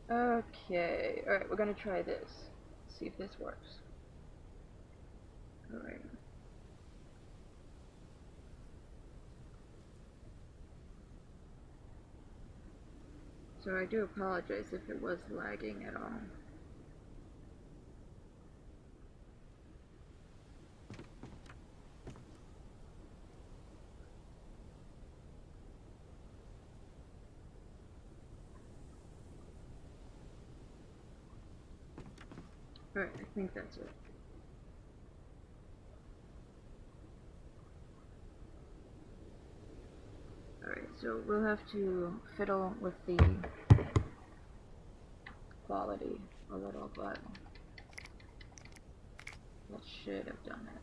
Okay, alright, we're gonna try this. See if this works. Alright. So I do apologize if it was lagging at all. Alright, I think that's it. Alright, so we'll have to fiddle with the quality a little, but that should have done it.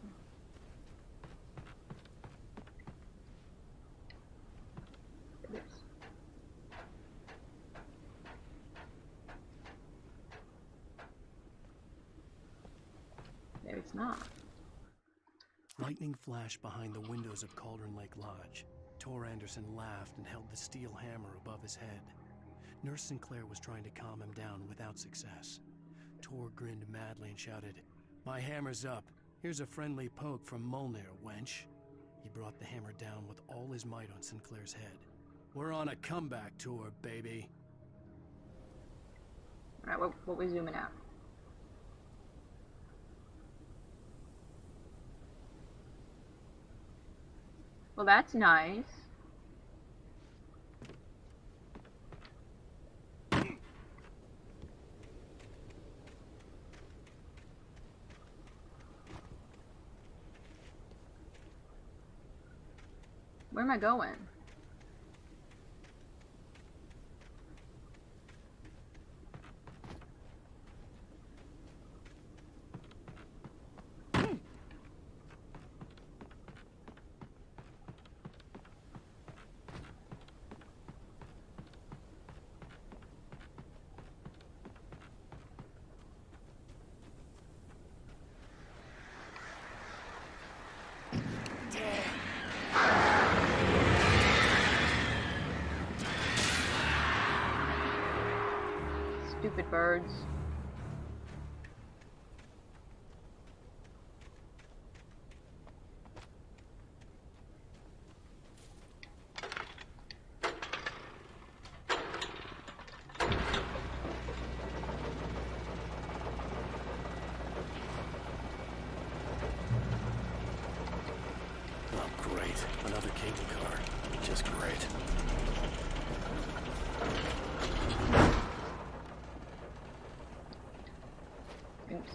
It is. Maybe it's not. Lightning flashed behind the windows of Cauldron Lake Lodge. Tor Anderson laughed and held the steel hammer above his head. Nurse Sinclair was trying to calm him down without success. Tor grinned madly and shouted, "My hammer's up. Here's a friendly poke from Molnir, wench." He brought the hammer down with all his might on Sinclair's head. "We're on a comeback tour, baby." Alright, what we zooming out? Well, that's nice. Where am I going? Stupid birds. Oh, great. Another cable car. Just great. Oops.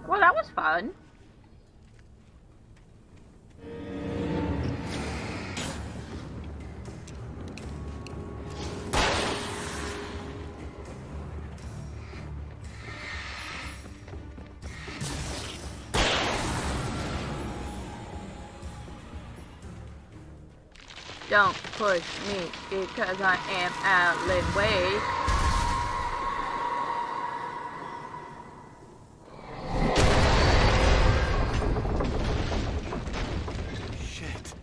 Well, that was fun. Don't push me because I am Alan Wade. Shit.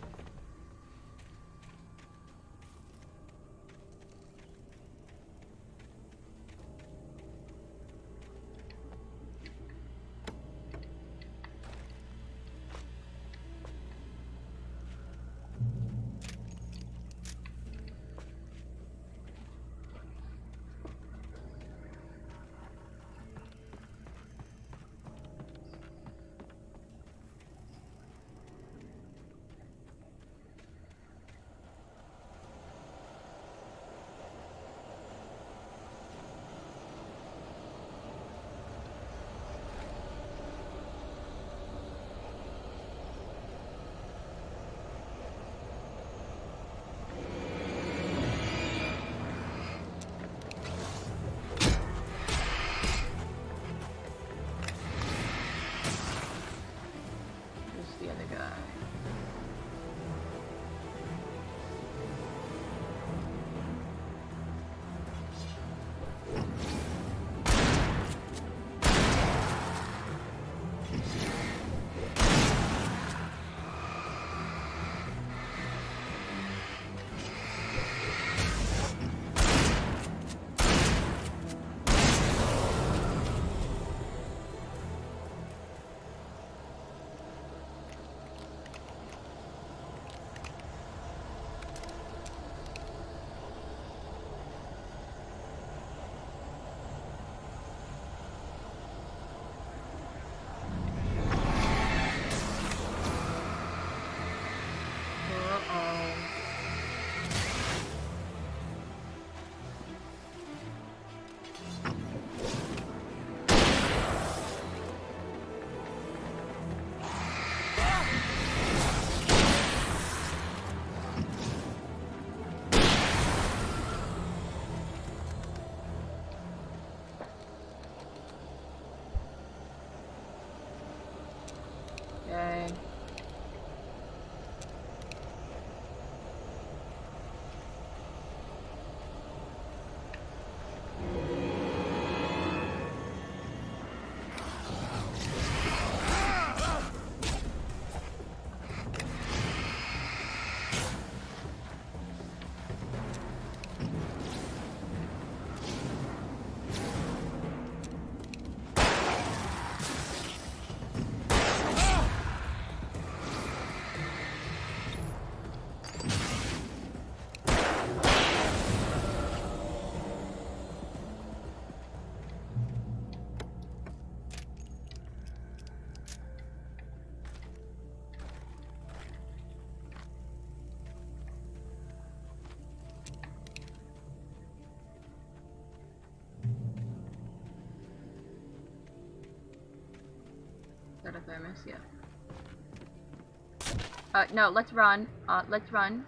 That if I miss, yeah. No, let's run. Let's run.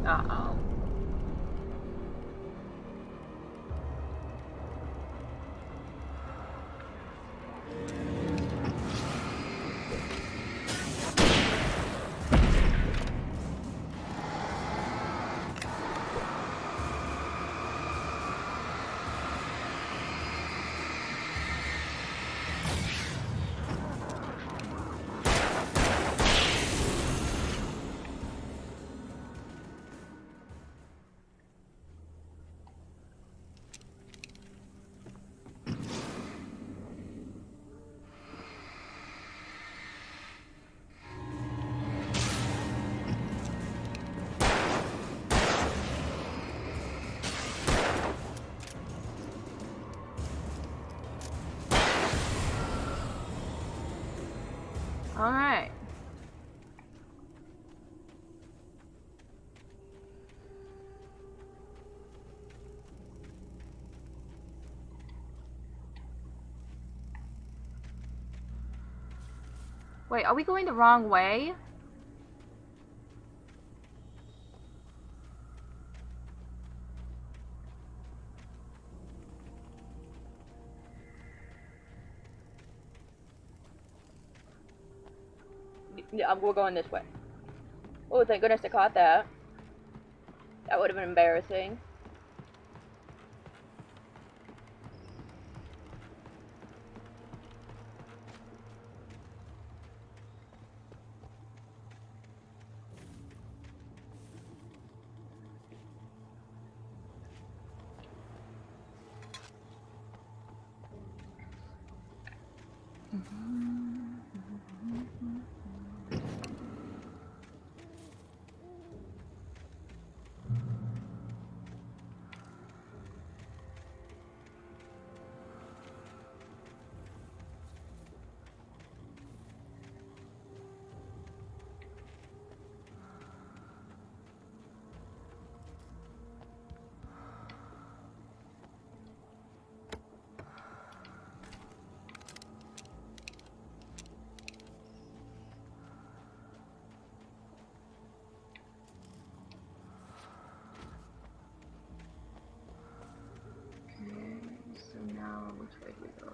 Uh-oh. Alright. Wait, are we going the wrong way? Yeah, we're going this way. Oh, thank goodness I caught that. That would have been embarrassing. So now, which way do we go?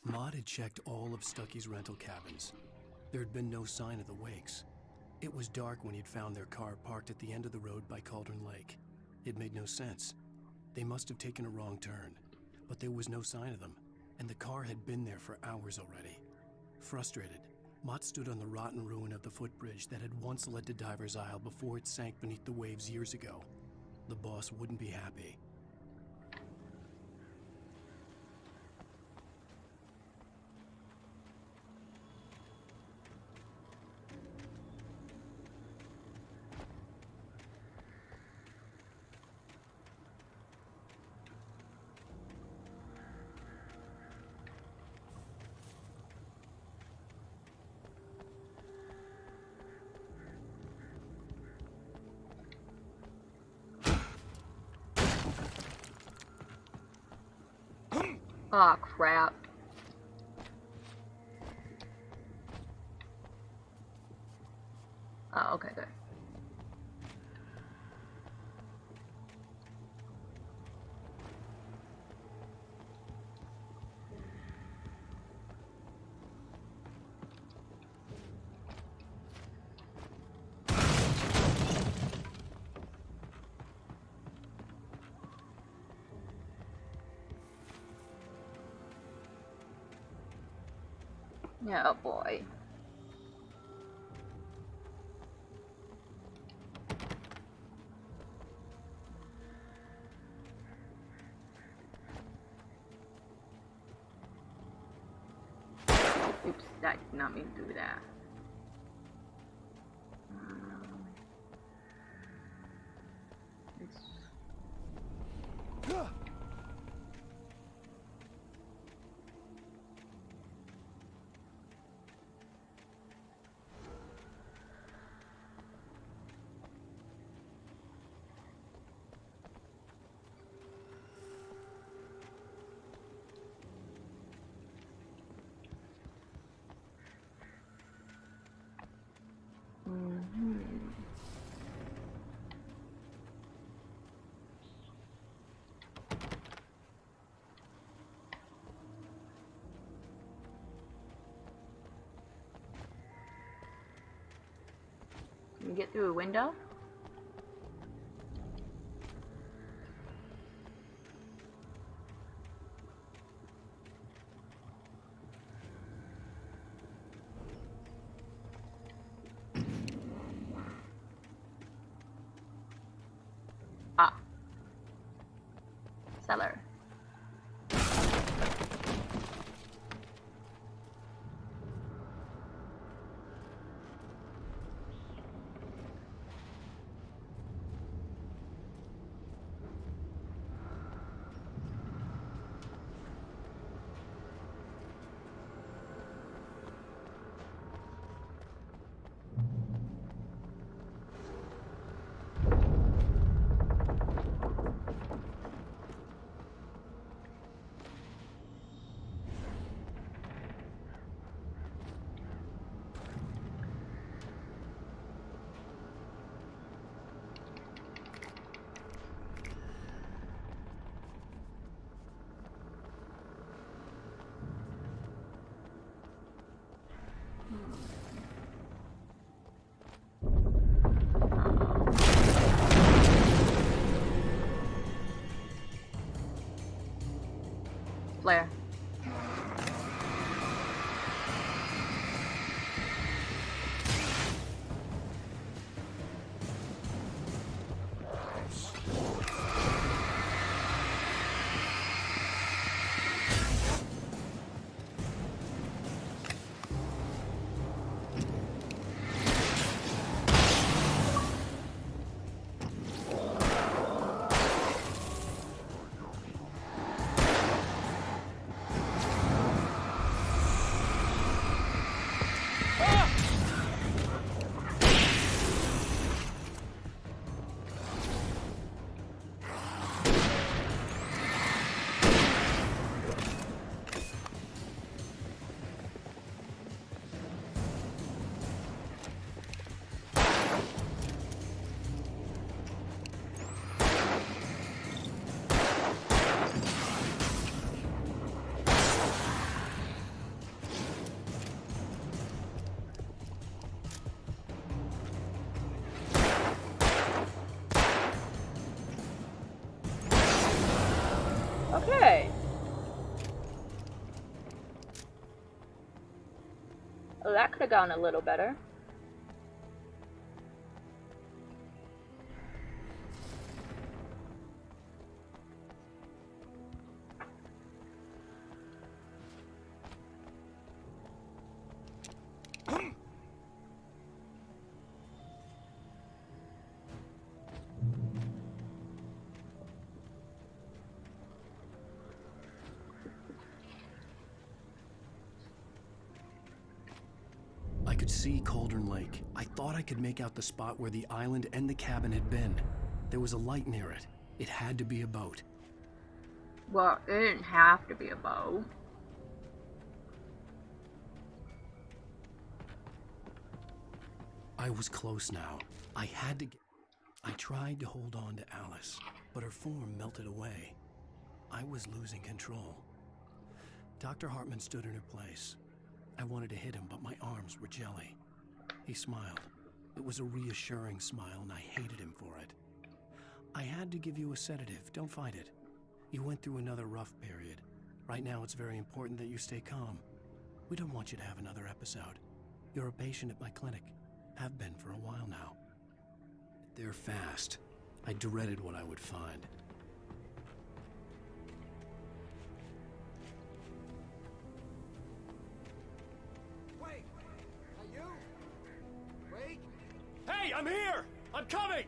Maud had checked all of Stucky's rental cabins. There had been no sign of the Wakes. It was dark when he'd found their car parked at the end of the road by Cauldron Lake. It made no sense. They must have taken a wrong turn, but there was no sign of them, and the car had been there for hours already. Frustrated, Mott stood on the rotten ruin of the footbridge that had once led to Diver's Isle before it sank beneath the waves years ago. The boss wouldn't be happy. Aw, crap. Oh, okay, good. Yeah, oh boy. Oops, that did not mean to do that. Can you get through a window? Ah. Cellar. Flare. Okay. Oh, that could have gone a little better. I could see Cauldron Lake. I thought I could make out the spot where the island and the cabin had been. There was a light near it. It had to be a boat. Well, it didn't have to be a boat. I was close now. I had to get... I tried to hold on to Alice, but her form melted away. I was losing control. Dr. Hartman stood in her place. I wanted to hit him, but my arms were jelly. He smiled. It was a reassuring smile, and I hated him for it. I had to give you a sedative. Don't fight it. You went through another rough period. Right now, it's very important that you stay calm. We don't want you to have another episode. You're a patient at my clinic. Have been for a while now. They're fast. I dreaded what I would find. Wait! Are you? Wait! Hey, I'm here! I'm coming!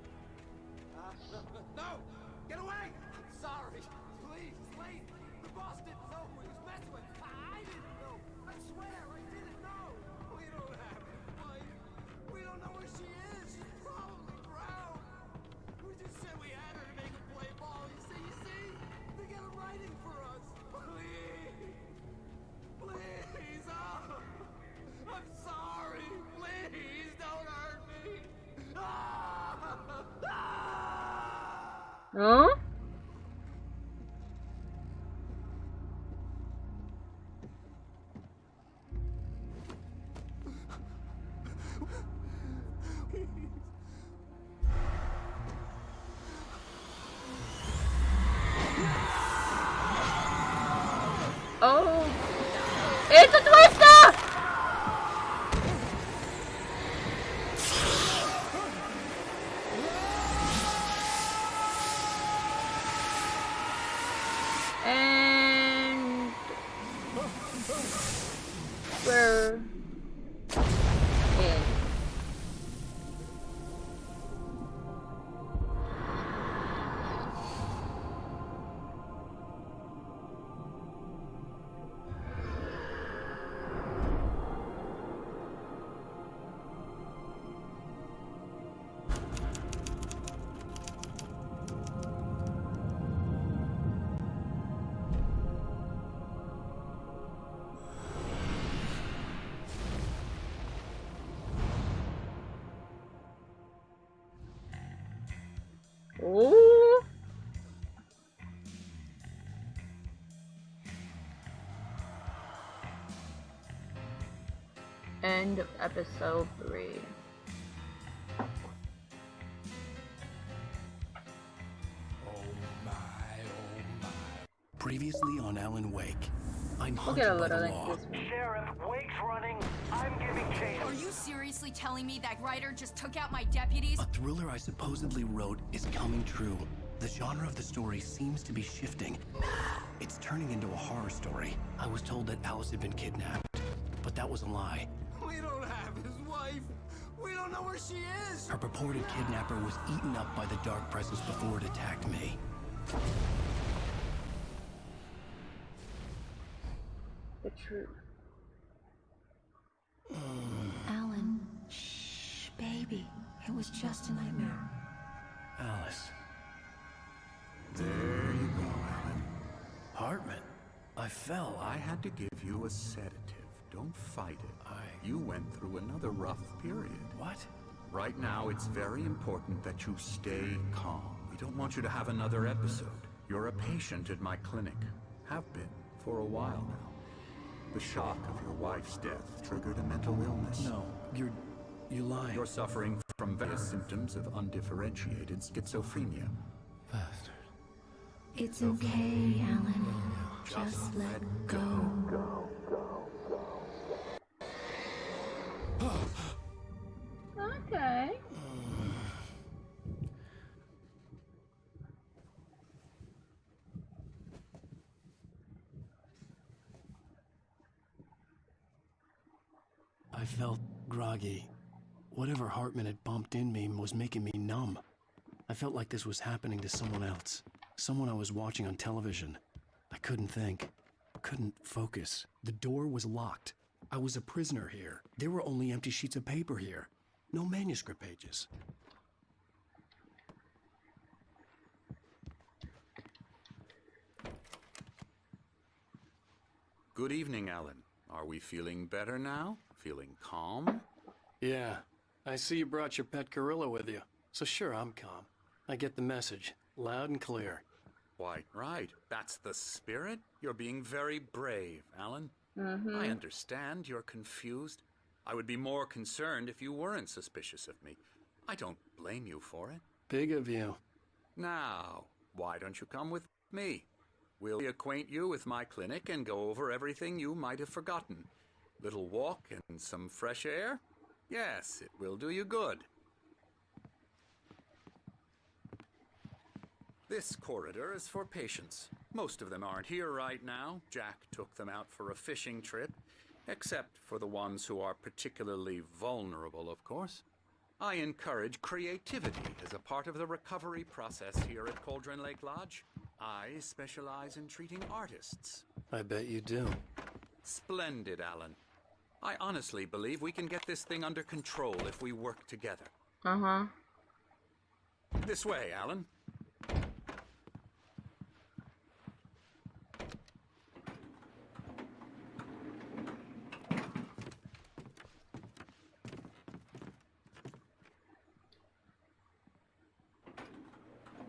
No! Get away! I'm sorry! Please, wait! The boss didn't know who he was messing with! I didn't know! I swear, I didn't know! We don't have any wife! We don't know where she is! She's probably drowned! We just said we had her to make a play ball! You see? They got a writing for us! Please! Please! Oh! I'm sorry! Please don't hurt me! Ah! Oh, it's a twister! And we're in. Ooh. End of episode 3. Previously on Alan Wake, I'm We'll get a hunted by little the like law. this one. Sheriff, Wake's running. I'm giving chase. Are you seriously telling me that writer just took out my deputies? A thriller I supposedly wrote is coming true. The genre of the story seems to be shifting. It's turning into a horror story. I was told that Alice had been kidnapped, but that was a lie. We don't have his wife. We don't know where she is. Her purported kidnapper was eaten up by the dark presence before it attacked me. The truth. Alan, shh, baby. It was just a nightmare. Alice. There you go, Alan. Hartman. I fell. I had to give you a sedative. Don't fight it. You went through another rough period. What? Right now, it's very important that you stay calm. We don't want you to have another episode. You're a patient at my clinic. Have been for a while now. The shock of your wife's death triggered a mental illness. No, you're lying. You're suffering from various symptoms of undifferentiated schizophrenia. Bastard. It's okay, Alan. Just let go. Okay. I felt groggy. Whatever Hartman had bumped in me was making me numb. I felt like this was happening to someone else. Someone I was watching on television. I couldn't think. Couldn't focus. The door was locked. I was a prisoner here. There were only empty sheets of paper here. No manuscript pages. Good evening, Alan. Are we feeling better now? Feeling calm? Yeah. I see you brought your pet gorilla with you. So sure, I'm calm. I get the message. Loud and clear. Quite right. That's the spirit. You're being very brave, Alan. Mm-hmm. I understand you're confused. I would be more concerned if you weren't suspicious of me. I don't blame you for it. Big of you. Now, why don't you come with me? We'll acquaint you with my clinic and go over everything you might have forgotten. Little walk and some fresh air? Yes, it will do you good. This corridor is for patients. Most of them aren't here right now. Jack took them out for a fishing trip, except for the ones who are particularly vulnerable, of course. I encourage creativity as a part of the recovery process here at Cauldron Lake Lodge. I specialize in treating artists. I bet you do. Splendid, Alan. I honestly believe we can get this thing under control if we work together. Uh-huh. This way, Alan.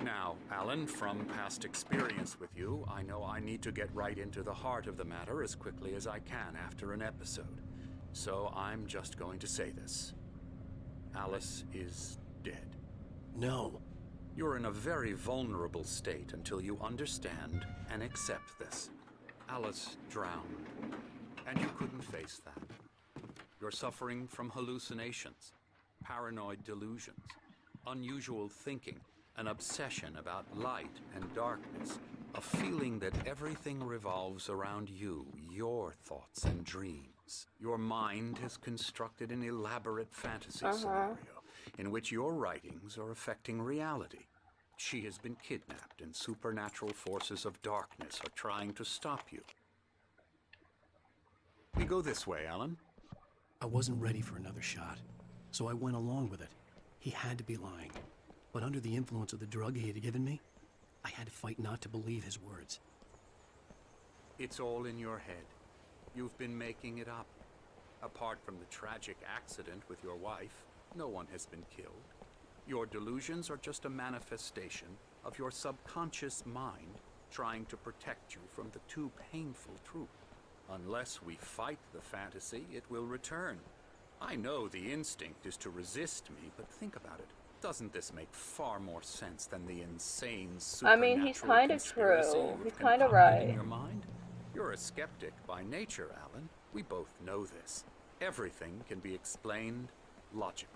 Now, Alan, from past experience with you, I know I need to get right into the heart of the matter as quickly as I can after an episode. So I'm just going to say this. Alice is dead. No. You're in a very vulnerable state until you understand and accept this. Alice drowned, and you couldn't face that. You're suffering from hallucinations, paranoid delusions, unusual thinking, an obsession about light and darkness, a feeling that everything revolves around you, your thoughts and dreams. Your mind has constructed an elaborate fantasy scenario in which your writings are affecting reality. She has been kidnapped, and supernatural forces of darkness are trying to stop you. We go this way, Alan. I wasn't ready for another shot, so I went along with it. He had to be lying. But under the influence of the drug he had given me, I had to fight not to believe his words. It's all in your head. You've been making it up. Apart from the tragic accident with your wife, no one has been killed. Your delusions are just a manifestation of your subconscious mind trying to protect you from the too painful truth. Unless we fight the fantasy, it will return. I know the instinct is to resist me, but think about it. Doesn't this make far more sense than the insane supernatural I mean, he's kind of conspiracy true. you've He's kind of concocted in right. your mind? You're a skeptic by nature, Alan. We both know this. Everything can be explained logically.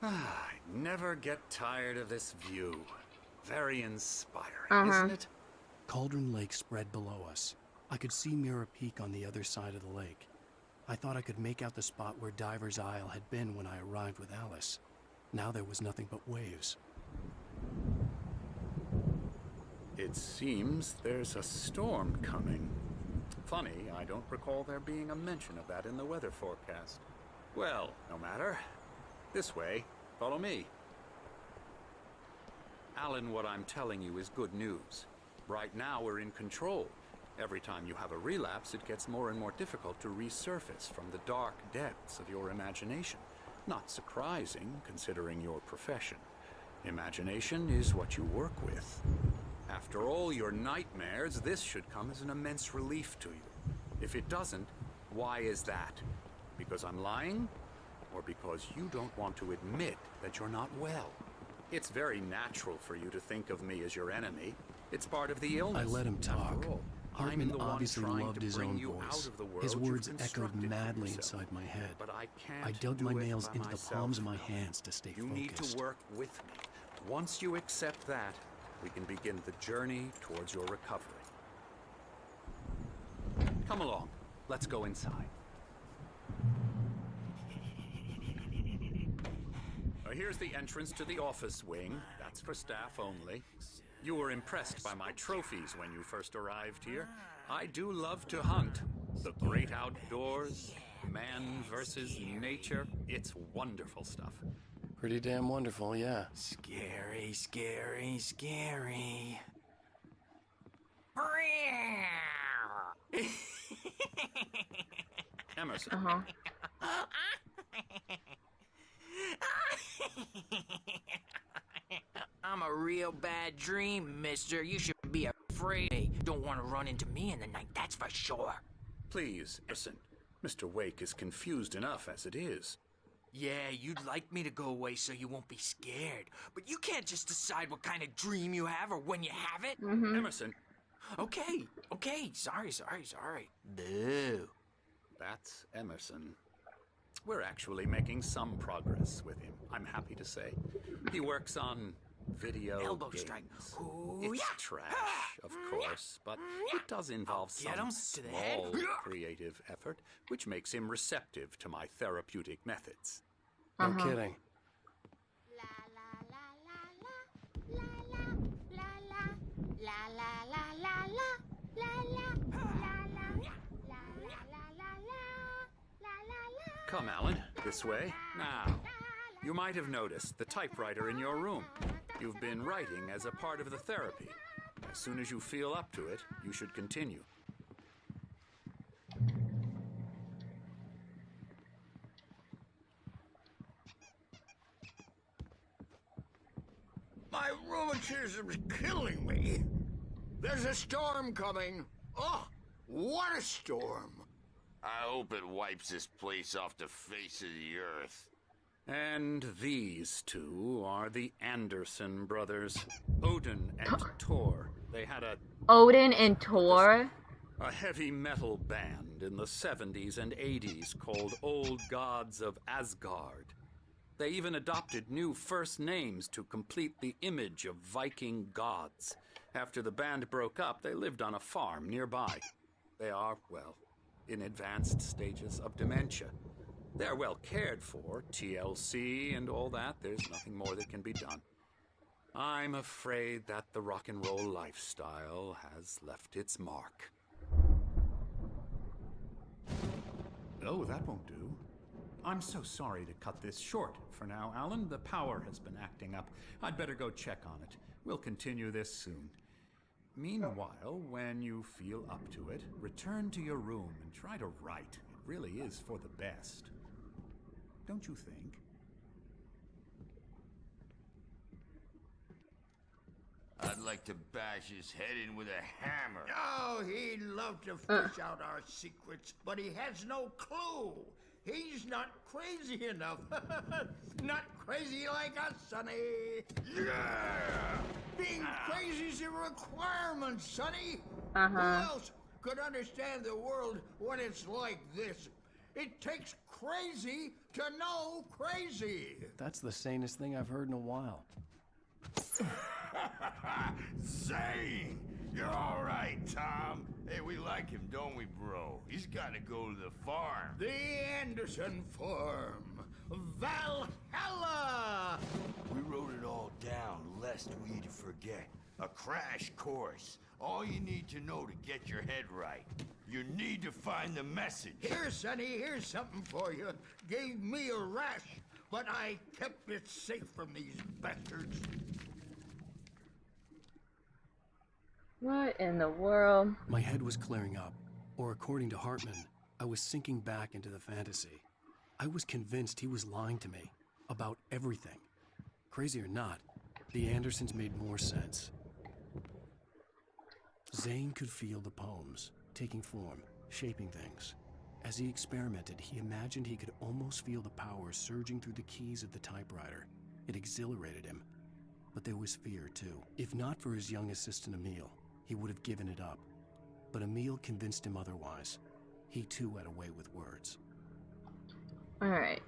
I never get tired of this view. Very inspiring, isn't it? Cauldron Lake spread below us. I could see Mirror Peak on the other side of the lake. I thought I could make out the spot where Diver's Isle had been when I arrived with Alice. Now there was nothing but waves. It seems there's a storm coming. Funny, I don't recall there being a mention of that in the weather forecast. Well, no matter. This way. Follow me. Alan, what I'm telling you is good news. Right now we're in control. Every time you have a relapse, it gets more and more difficult to resurface from the dark depths of your imagination. Not surprising, considering your profession. Imagination is what you work with. After all your nightmares, this should come as an immense relief to you. If it doesn't, why is that? Because I'm lying? Or because you don't want to admit that you're not well? It's very natural for you to think of me as your enemy. It's part of the illness. I let him talk. After all, Hartman I'm the one obviously trying loved to his bring own you out voice. of the world His you've words echoed constructed for madly yourself. inside my head. But I can't I dug my do it nails by into the myself. palms of my hands to stay You focused. need to work with me. Once you accept that, we can begin the journey towards your recovery. Come along. Let's go inside. Here's the entrance to the office wing. That's for staff only. You were impressed by my trophies when you first arrived here. I do love to hunt. The great outdoors, man versus nature. It's wonderful stuff. Pretty damn wonderful, yeah. Scary, scary, scary. Emerson. I'm a real bad dream, mister. You should be afraid. Don't want to run into me in the night, that's for sure. Please, listen. Mr. Wake is confused enough as it is. Yeah, you'd like me to go away so you won't be scared. But you can't just decide what kind of dream you have or when you have it. Emerson. Okay. Sorry. Boo. That's Emerson. We're actually making some progress with him, I'm happy to say. He works on video Elbow games. strike. Ooh, It's yeah. trash, of course, but it does involve Get some him to the head. small creative effort, which makes him receptive to my therapeutic methods. No kidding. Come, Alan, this way. Now, you might have noticed the typewriter in your room. You've been writing as a part of the therapy. As soon as you feel up to it, you should continue. My rheumatism's killing me. There's a storm coming. Oh, what a storm. I hope it wipes this place off the face of the earth. And these two are the Anderson brothers, Odin and Tor. They had Odin and Tor? a heavy metal band in the 70s and 80s called Old Gods of Asgard. They even adopted new first names to complete the image of Viking gods. After the band broke up, they lived on a farm nearby. They are, well, in advanced stages of dementia. They're well cared for, TLC and all that. There's nothing more that can be done. I'm afraid that the rock and roll lifestyle has left its mark. Oh, that won't do. I'm so sorry to cut this short for now, Alan. The power has been acting up. I'd better go check on it. We'll continue this soon. Meanwhile, when you feel up to it, return to your room and try to write. It really is for the best. Don't you think? I'd like to bash his head in with a hammer. Oh, he'd love to fish out our secrets, but he has no clue. He's not crazy enough. Not crazy like us, Sonny. Yeah! Being crazy's a requirement, Sonny. Who else could understand the world when it's like this? It takes crazy to know crazy. That's the sanest thing I've heard in a while. Zane! You're all right, Tom. Hey, we like him, don't we, bro? He's got to go to the farm. The Anderson Farm. Valhalla! We wrote it all down, lest we'd forget. A crash course. All you need to know to get your head right. You need to find the message. Here, Sonny, here's something for you. Gave me a rash, but I kept it safe from these bastards. What in the world? My head was clearing up, or according to Hartman, I was sinking back into the fantasy. I was convinced he was lying to me about everything. Crazy or not, the Andersons made more sense. Zane could feel the poems, taking form, shaping things. As he experimented, he imagined he could almost feel the power surging through the keys of the typewriter. It exhilarated him. But there was fear, too. If not for his young assistant Emil, he would have given it up. But Emil convinced him otherwise. He too had a way with words. Alright.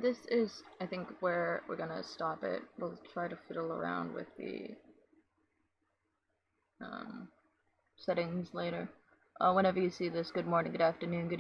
This is, I think, where we're gonna stop it. We'll try to fiddle around with the settings later. Whenever you see this, good morning, good afternoon, good